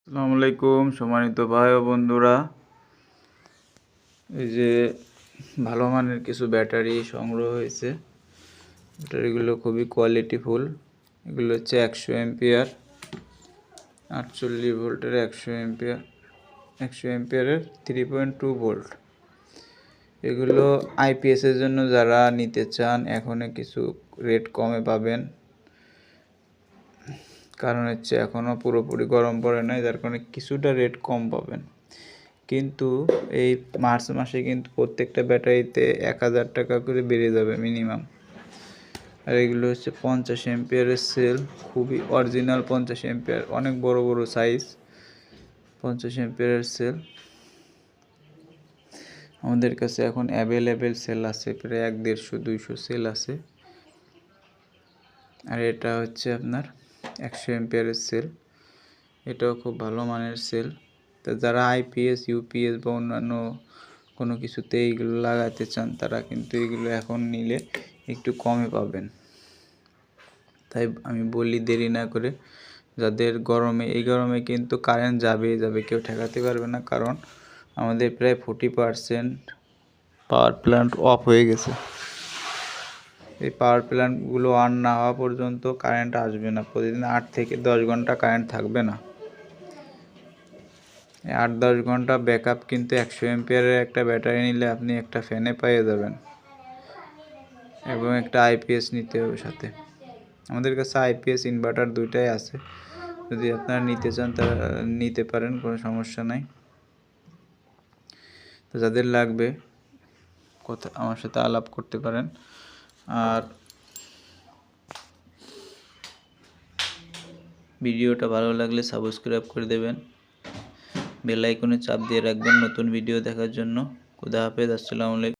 আসসালামু আলাইকুম সম্মানিত ভাই ও বন্ধুরা, এই যে ভালো মানের কিছু ব্যাটারি সংগ্রহ হয়েছে। ব্যাটারিগুলো খুবই কোয়ালিটিফুল। এগুলো হচ্ছে 100 এম্পিয়ার 48 ভোল্টের 100 এম্পিয়ারের 3.2 ভোল্ট। এগুলো আইপিএসের জন্য যারা নিতে চান এখন কিছু রেট কমে পাবেন, কারণ হচ্ছে এখনও পুরোপুরি গরম পড়ে নাই, যার কারণে কিছুটা রেট কম পাবেন। কিন্তু এই মার্চ মাসে কিন্তু প্রত্যেকটা ব্যাটারিতে 1000 টাকা করে বেড়ে যাবে মিনিমাম। আর এগুলো হচ্ছে 50 এম্পিয়ারের সেল, খুবই অরিজিনাল 50 এম্পিয়ার, অনেক বড় বড় সাইজ 50 এম্পিয়ারের সেল আমাদের কাছে এখন অ্যাভেলেবেল সেল আছে, প্রায় 150-200 সেল আছে। আর এটা হচ্ছে আপনার 100 এম্পিয়ারের সেল, এটাও খুব ভালো মানের সেল। তো যারা আইপিএস ইউপিএস বা অন্যান্য কোনো কিছুতে এইগুলো লাগাতে চান তারা কিন্তু এগুলো এখন নিলে একটু কমে পাবেন। তাই আমি বলি দেরি না করে, যাদের এই গরমে কিন্তু কারেন্ট যাবে, কেউ ঠেকাতে পারবে না, কারণ আমাদের প্রায় 40% পাওয়ার প্ল্যান্ট অফ হয়ে গেছে। এই পাওয়ার প্ল্যান্টগুলো অন না হওয়া পর্যন্ত কারেন্ট আসবে না। প্রতিদিন 8 থেকে 10 ঘন্টা কারেন্ট থাকবে না। 8-10 ঘন্টা ব্যাকআপ কিন্তু 100 এম্পিয়ারের একটা ব্যাটারি নিলে আপনি একটা ফ্যানে পেয়ে যাবেন, এবং একটা আইপিএস নিতে হবে সাথে। আমাদের কাছে আইপিএস ইনভার্টার দুইটাই আছে, যদি আপনারা নিতে চান তারা নিতে পারেন, কোনো সমস্যা নাই। তো যাদের লাগবে আমার সাথে আলাপ করতে পারেন। আর ভিডিওটা ভালো লাগলে সাবস্ক্রাইব করে দেবেন, বেল আইকনে চাপ দিয়ে রাখবেন নতুন ভিডিও দেখার জন্য। খুদা হাফেজ, আসসালামু আলাইকুম।